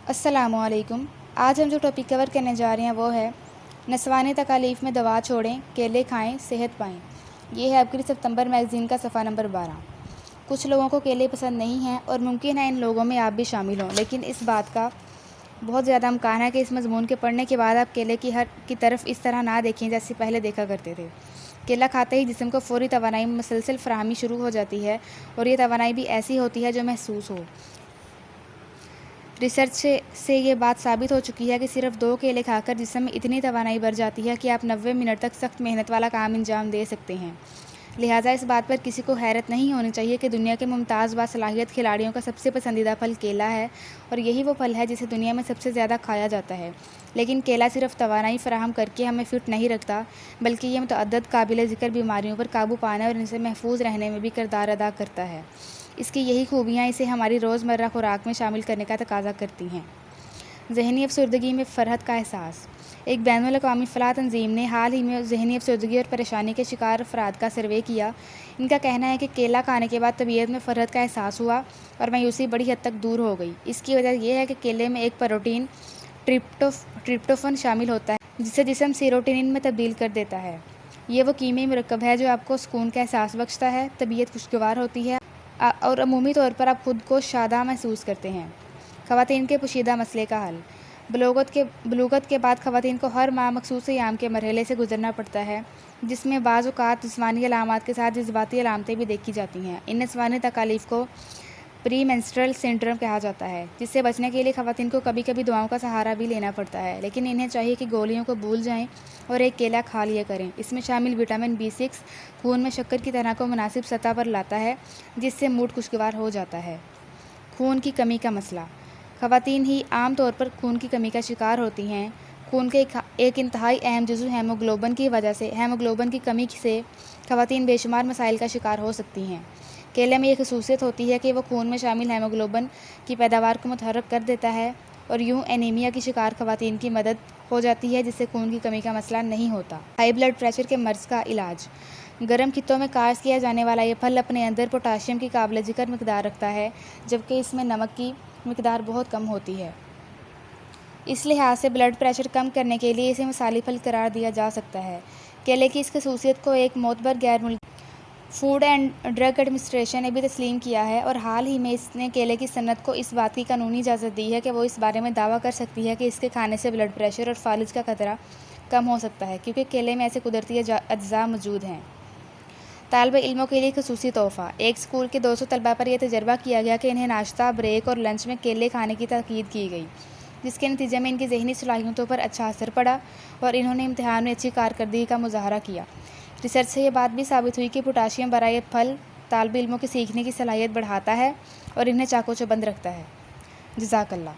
अस्सलाम वालेकुम। आज हम जो टॉपिक कवर करने जा रहे हैं वो है नस्वानी तकालीफ में दवा छोड़ें, केले खाएं, सेहत पाएं। ये है आखिरी सितंबर मैगज़ीन का सफ़ा नंबर 12। कुछ लोगों को केले पसंद नहीं हैं और मुमकिन है इन लोगों में आप भी शामिल हों, लेकिन इस बात का बहुत ज़्यादा इम्कान है कि इस मज़मून के पढ़ने के बाद आप केले की तरफ इस तरह ना देखें जैसे पहले देखा करते थे। केला खाते ही जिस्म को फ़ौरी तवानाई मुसलसल फ़राहमी शुरू हो जाती है और ये तवानाई भी ऐसी होती है जो महसूस हो। रिसर्च से ये बात साबित हो चुकी है कि सिर्फ 2 केले खाकर जिस्म में इतनी तवानाई बढ़ जाती है कि आप 90 मिनट तक सख्त मेहनत वाला काम अंजाम दे सकते हैं। लिहाजा इस बात पर किसी को हैरत नहीं होनी चाहिए कि दुनिया के मुमताज़ बासलाहियत खिलाड़ियों का सबसे पसंदीदा फल केला है और यही वो फल है जिसे दुनिया में सबसे ज़्यादा खाया जाता है। लेकिन केला सिर्फ तवानाई फराहम करके हमें फ़िट नहीं रखता, बल्कि ये मुतअद्दिद काबिल ज़िक्र बीमारियों पर काबू पाने और इनसे महफूज रहने में भी किरदार अदा करता है। इसकी यही खूबियाँ इसे हमारी रोज़मर्रा खुराक में शामिल करने का तकाज़ा करती हैं। ज़हनी अफसरदगी में फ़रहत का एहसास। एक बैनुल-अक़वामी फ़लाह तंज़ीम ने हाल ही में ज़हनी अफसरदगी और परेशानी के शिकार अफराद का सर्वे किया। इनका कहना है कि केला खाने के बाद तबीयत में फ़रहत का एहसास हुआ और मायूसी बड़ी हद तक दूर हो गई। इसकी वजह यह है कि केले में एक प्रोटीन ट्रिप्टोफ़न शामिल होता है, जिसे जिस्म सेरोटोनिन में तब्दील कर देता है। ये वो कीमियाई मुरक्कब है जो आपको सुकून का एहसास बख्शता है, तबीयत खुशगवार होती है और अमूमी तौर पर आप खुद को शादा महसूस करते हैं। ख़वातीन के पोशीदा मसले का हल। बलूगत के बाद ख़वातीन को हर माह मखसूस अय्याम के मरहले से गुजरना पड़ता है, जिसमें बाज़ औक़ात जिस्मानी अलामात के साथ जज़्बाती अलामतें भी देखी जाती हैं। इन नस्वानी तकालीफ को प्री मेंस्ट्रुअल सिंड्रोम कहा जाता है, जिससे बचने के लिए ख़वातीन को कभी कभी दुआओं का सहारा भी लेना पड़ता है, लेकिन इन्हें चाहिए कि गोलियों को भूल जाएं और एक केला खा लिया करें। इसमें शामिल विटामिन B6 खून में शक्कर की तरह को मुनासिब सतह पर लाता है, जिससे मूड खुशगवार हो जाता है। खून की कमी का मसला। ख़वातीन ही आम तौर पर खून की कमी का शिकार होती हैं। खून के एक इंतहाई अहम जुज़्व हेमोग्लोबिन की वजह से हेमोग्लोबिन की कमी से ख़वातीन बेशुमार मसाइल का शिकार हो सकती हैं। केले में ये खसूसियत होती है कि वो खून में शामिल हेमोग्लोबिन की पैदावार को मुतहर्रिक कर देता है और यूँ एनीमिया की शिकार ख़वातीन की मदद हो जाती है, जिससे खून की कमी का मसला नहीं होता। हाई ब्लड प्रेशर के मर्ज़ का इलाज। गर्म खित्तों में काश्त किया जाने वाला ये फल अपने अंदर पोटाशियम की काबिल ज़िक्र मिक़दार रखता है, जबकि इसमें नमक की मिक़दार बहुत कम होती है। इस लिहाज से ब्लड प्रेशर कम करने के लिए इसे मिसाली फल करार दिया जा सकता है। केले की इस खसूसियत को एक मोतबर गैर मुल्की फूड एंड ड्रग एडमिनिस्ट्रेशन ने भी तस्लीम किया है और हाल ही में इसने केले की सनत को इस बात की कानूनी इजाज़त दी है कि वो इस बारे में दावा कर सकती है कि इसके खाने से ब्लड प्रेशर और फालिज का खतरा कम हो सकता है, क्योंकि केले में ऐसे कुदरती अज्जा मौजूद हैं। तालिब इल्मों के लिए खसूसी तोहफ़ा। एक स्कूल के 200 तलबा पर यह तजर्बा किया गया कि इन्हें नाश्ता, ब्रेक और लंच में केले खाने की ताकीद की गई, जिसके नतीजे में इनकी ज़हनी सलाहियतों पर अच्छा असर पड़ा और इन्होंने इम्तिहान में अच्छी कारकर्दगी का मुज़ाहरा किया। रिसर्च से ये बात भी साबित हुई कि पोटाशियम भरा ये फल तालिब इल्मों की सीखने की सलाहियत बढ़ाता है और इन्हें चाको चौबंद रखता है। जज़ाकल्लाह।